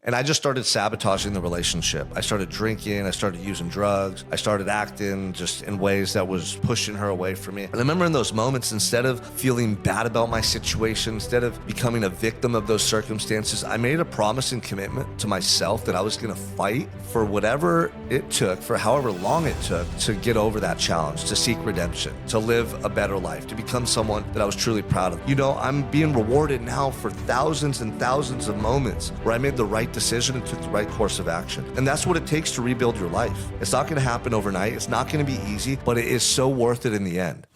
And I just started sabotaging the relationship. I started drinking, I started using drugs, I started acting just in ways that was pushing her away from me. And I remember in those moments, instead of feeling bad about my situation, instead of becoming a victim of those circumstances, I made a promise and commitment to myself that I was gonna fight for whatever it took, for however long it took, to get over that challenge, to seek redemption, to live a better life, to become someone that I was truly proud of. You know, I'm being rewarded now for thousands and thousands of moments where I made the right decision and took the right course of action. And that's what it takes to rebuild your life. It's not gonna happen overnight. It's not gonna be easy, but it is so worth it in the end.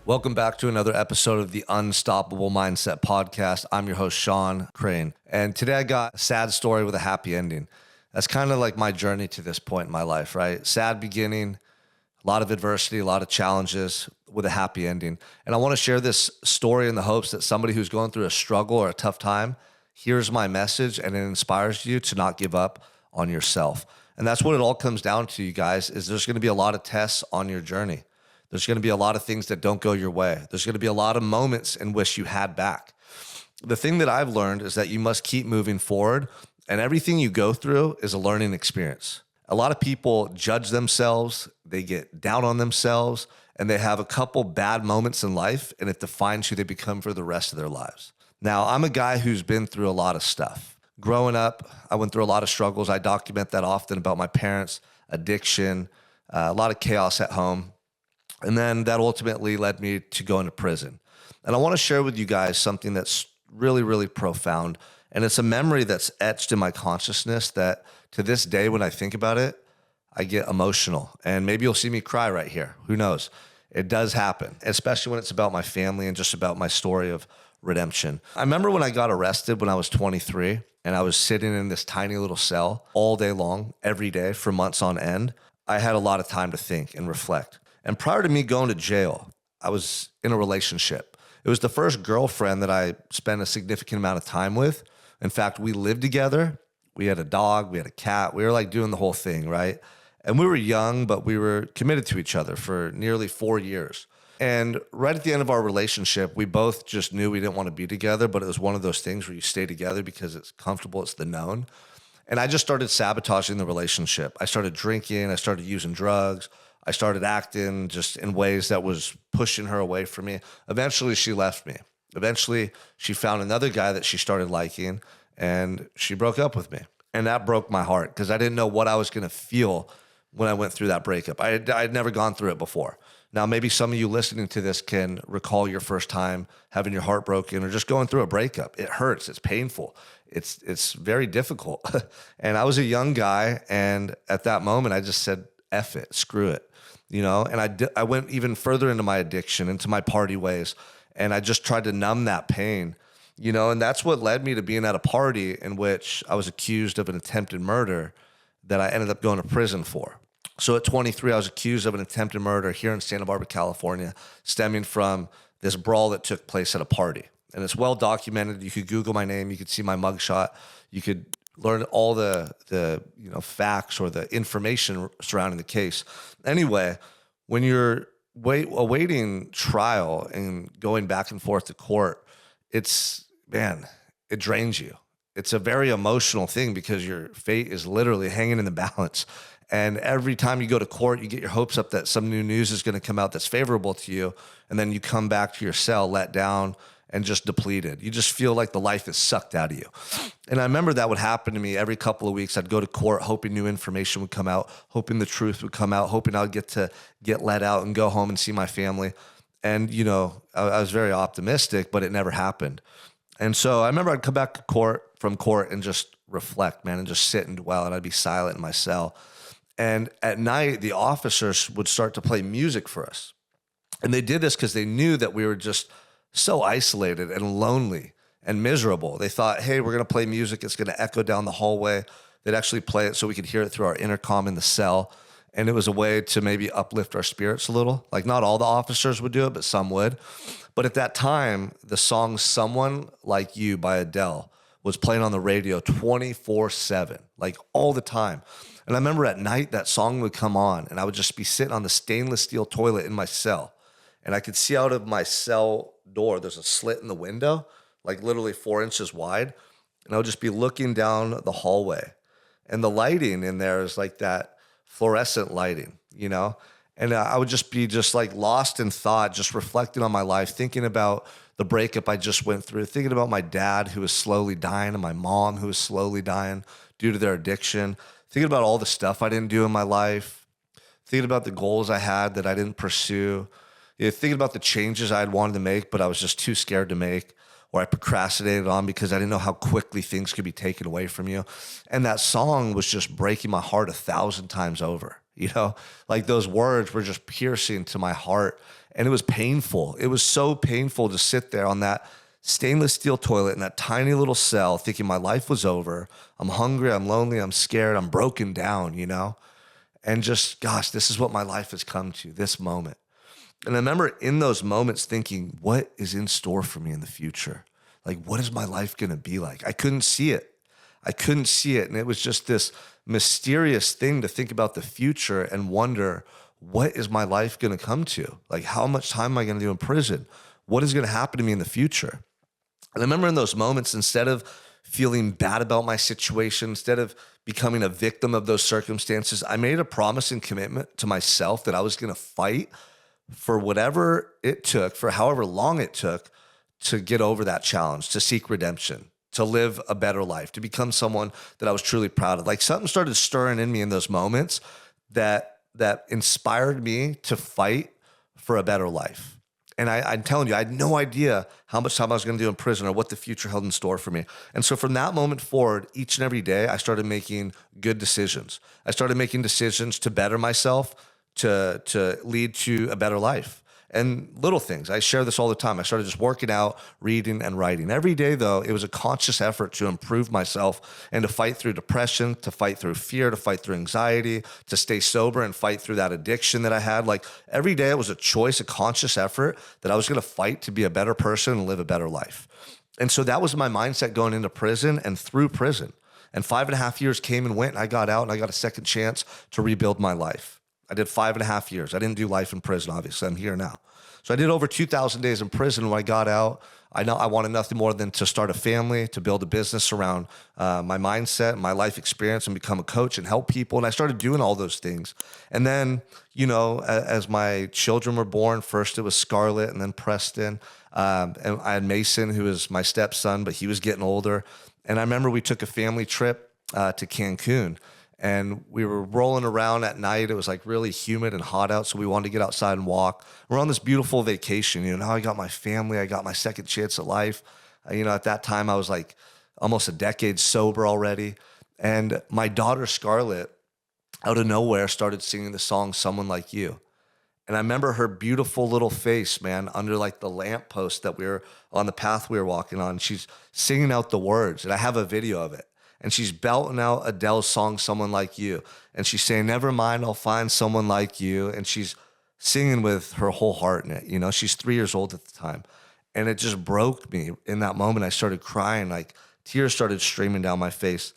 Welcome back to another episode of the Unstoppable Mindset Podcast. I'm your host, Sean Crane. And today I got a sad story with a happy ending. That's kind of like my journey to this point in my life, right? Sad beginning, a lot of adversity, a lot of challenges with a happy ending. And I want to share this story in the hopes that somebody who's going through a struggle or a tough time hears my message and it inspires you to not give up on yourself. And that's what it all comes down to, you guys, is there's going to be a lot of tests on your journey. There's going to be a lot of things that don't go your way. There's going to be a lot of moments in which you had back. The thing that I've learned is that you must keep moving forward, and everything you go through is a learning experience. A lot of people judge themselves, they get down on themselves, and they have a couple bad moments in life, and it defines who they become for the rest of their lives. Now, I'm a guy who's been through a lot of stuff. Growing up, I went through a lot of struggles. I document that often about my parents, addiction, a lot of chaos at home. And then that ultimately led me to go into prison. And I want to share with you guys something that's really, really profound. And it's a memory that's etched in my consciousness that to this day, when I think about it, I get emotional. And maybe you'll see me cry right here. Who knows? It does happen, especially when it's about my family and just about my story of redemption. I remember when I got arrested when I was 23 and I was sitting in this tiny little cell all day long, every day for months on end. I had a lot of time to think and reflect. And prior to me going to jail, I was in a relationship. It was the first girlfriend that I spent a significant amount of time with. In fact, we lived together. We had a dog, we had a cat. We were like doing the whole thing, right? And we were young, but we were committed to each other for nearly 4 years. And right at the end of our relationship, we both just knew we didn't want to be together, but it was one of those things where you stay together because it's comfortable, it's the known. And I just started sabotaging the relationship. I started drinking, I started using drugs. I started acting just in ways that was pushing her away from me. Eventually, she left me. Eventually, she found another guy that she started liking, and she broke up with me. And that broke my heart because I didn't know what I was going to feel when I went through that breakup. I'd never gone through it before. Now, maybe some of you listening to this can recall your first time having your heart broken or just going through a breakup. It hurts. It's painful. It's very difficult. And I was a young guy, and at that moment, I just said, F it, screw it. You know, and I went even further into my addiction, into my party ways, and I just tried to numb that pain, you know, and that's what led me to being at a party in which I was accused of an attempted murder that I ended up going to prison for. So at 23, I was accused of an attempted murder here in Santa Barbara, California, stemming from this brawl that took place at a party. And it's well documented. You could Google my name, you could see my mugshot, you could learn all the facts or the information surrounding the case. Anyway, when you're awaiting trial and going back and forth to court, it drains you. It's a very emotional thing because your fate is literally hanging in the balance. And every time you go to court, you get your hopes up that some new news is going to come out that's favorable to you. And then you come back to your cell let down and just depleted. You just feel like the life is sucked out of you. And I remember that would happen to me every couple of weeks. I'd go to court hoping new information would come out, hoping the truth would come out, hoping I'd get let out and go home and see my family. And, you know, I was very optimistic, but it never happened. And so I remember I'd come back from court and just reflect, man, and just sit and dwell, and I'd be silent in my cell. And at night, the officers would start to play music for us. And they did this because they knew that we were just so isolated and lonely and miserable. They thought, hey, we're going to play music. It's going to echo down the hallway. They'd actually play it so we could hear it through our intercom in the cell. And it was a way to maybe uplift our spirits a little. Like not all the officers would do it, but some would. But at that time, the song Someone Like You by Adele was playing on the radio 24/7, like all the time. And I remember at night that song would come on and I would just be sitting on the stainless steel toilet in my cell. and I could see out of my cell door, there's a slit in the window, like literally 4 inches wide. And I would just be looking down the hallway. And the lighting in there is like that fluorescent lighting, you know? And I would just be just like lost in thought, just reflecting on my life, thinking about the breakup I just went through, thinking about my dad who was slowly dying and my mom who was slowly dying due to their addiction, thinking about all the stuff I didn't do in my life, thinking about the goals I had that I didn't pursue, thinking about the changes I had wanted to make, but I was just too scared to make, or I procrastinated on because I didn't know how quickly things could be taken away from you. And that song was just breaking my heart 1,000 times over. You know, like those words were just piercing to my heart, and it was painful. It was so painful to sit there on that stainless steel toilet in that tiny little cell thinking my life was over. I'm hungry, I'm lonely, I'm scared, I'm broken down, you know? And just, gosh, this is what my life has come to, this moment. And I remember in those moments thinking, what is in store for me in the future? Like, what is my life going to be like? I couldn't see it. I couldn't see it. And it was just this mysterious thing to think about the future and wonder, what is my life going to come to? Like, how much time am I going to do in prison? What is going to happen to me in the future? And I remember in those moments, instead of feeling bad about my situation, instead of becoming a victim of those circumstances, I made a promise and commitment to myself that I was going to fight for whatever it took, for however long it took, to get over that challenge, to seek redemption, to live a better life, to become someone that I was truly proud of. Like something started stirring in me in those moments that inspired me to fight for a better life. And I'm telling you, I had no idea how much time I was going to do in prison or what the future held in store for me. And so from that moment forward, each and every day, I started making good decisions. I started making decisions to better myself, to lead to a better life. And little things. I share this all the time. I started just working out, reading, and writing. Every day, though, it was a conscious effort to improve myself and to fight through depression, to fight through fear, to fight through anxiety, to stay sober and fight through that addiction that I had. Like every day, it was a choice, a conscious effort that I was going to fight to be a better person and live a better life. And so that was my mindset going into prison and through prison. And 5.5 years came and went, and I got out and I got a second chance to rebuild my life. I did 5.5 years. I didn't do life in prison, obviously. I'm here now. So I did over 2,000 days in prison. When I got out, I wanted nothing more than to start a family, to build a business around my mindset, my life experience, and become a coach and help people. And I started doing all those things. And then, you know, as my children were born, first it was Scarlett and then Preston. And I had Mason, who was my stepson, but he was getting older. And I remember we took a family trip to Cancun. And we were rolling around at night. It was like really humid and hot out, so we wanted to get outside and walk. We're on this beautiful vacation. You know, now I got my family. I got my second chance at life. You know, at that time, I was like almost a decade sober already. And my daughter, Scarlett, out of nowhere, started singing the song Someone Like You. And I remember her beautiful little face, man, under like the lamppost that we were on the path we were walking on. She's singing out the words, and I have a video of it. And she's belting out Adele's song, Someone Like You. And she's saying, never mind, I'll find someone like you. And she's singing with her whole heart in it. You know, she's 3 years old at the time. And it just broke me in that moment. I started crying, like tears started streaming down my face.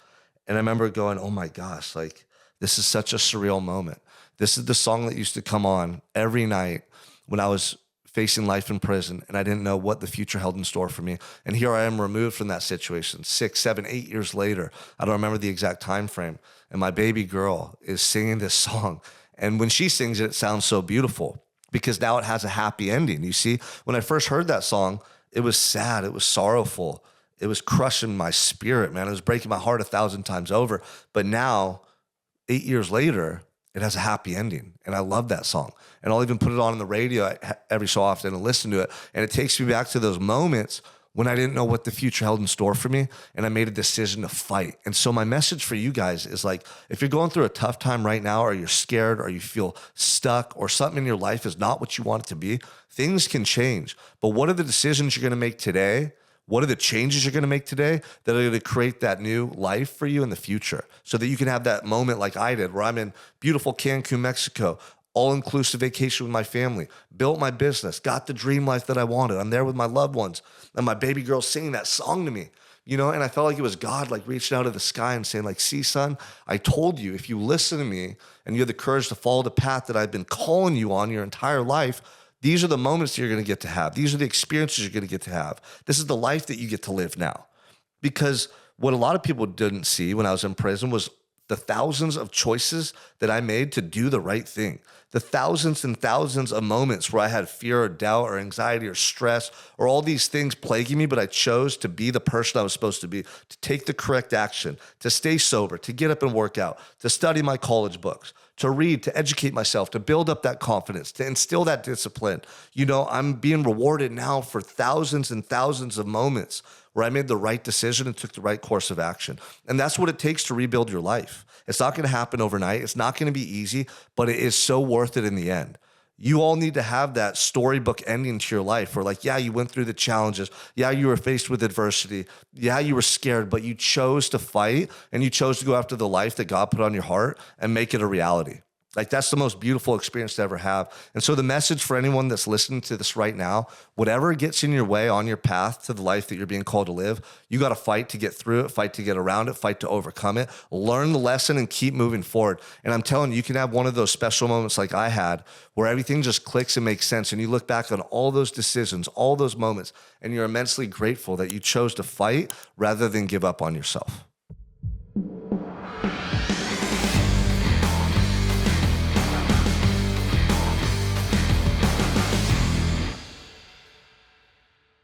And I remember going, oh my gosh, like this is such a surreal moment. This is the song that used to come on every night when I was facing life in prison, and I didn't know what the future held in store for me. And here I am removed from that situation 6, 7, 8 years later. I don't remember the exact time frame. And my baby girl is singing this song. And when she sings it, it sounds so beautiful because now it has a happy ending. You see, when I first heard that song, it was sad. It was sorrowful. It was crushing my spirit, man. It was breaking my heart 1,000 times over. But now, 8 years later, it has a happy ending. And I love that song. And I'll even put it on the radio every so often and listen to it. And it takes me back to those moments when I didn't know what the future held in store for me. And I made a decision to fight. And so my message for you guys is like, if you're going through a tough time right now, or you're scared, or you feel stuck, or something in your life is not what you want it to be, things can change. But what are the decisions you're going to make today? What are the changes you're going to make today that are going to create that new life for you in the future so that you can have that moment like I did where I'm in beautiful Cancun, Mexico, all-inclusive vacation with my family, built my business, got the dream life that I wanted. I'm there with my loved ones and my baby girl singing that song to me, you know, and I felt like it was God like reaching out of the sky and saying like, see, son, I told you, if you listen to me and you have the courage to follow the path that I've been calling you on your entire life, These are the moments that you're going to get to have. These are the experiences you're going to get to have. This is the life that you get to live now. Because what a lot of people didn't see when I was in prison was the thousands of choices that I made to do the right thing. The thousands and thousands of moments where I had fear or doubt or anxiety or stress or all these things plaguing me, but I chose to be the person I was supposed to be, to take the correct action, to stay sober, to get up and work out, to study my college books, to read, to educate myself, to build up that confidence, to instill that discipline. I'm being rewarded now for thousands and thousands of moments where I made the right decision and took the right course of action. And that's what it takes to rebuild your life. It's not going to happen overnight. It's not going to be easy, but it is so worth it in the end. You all need to have that storybook ending to your life where you went through the challenges. Yeah, you were faced with adversity. Yeah, you were scared, but you chose to fight and you chose to go after the life that God put on your heart and make it a reality. That's the most beautiful experience to ever have. And so the message for anyone that's listening to this right now, whatever gets in your way on your path to the life that you're being called to live, you got to fight to get through it, fight to get around it, fight to overcome it, learn the lesson and keep moving forward. And I'm telling you, you can have one of those special moments like I had where everything just clicks and makes sense. And you look back on all those decisions, all those moments, and you're immensely grateful that you chose to fight rather than give up on yourself.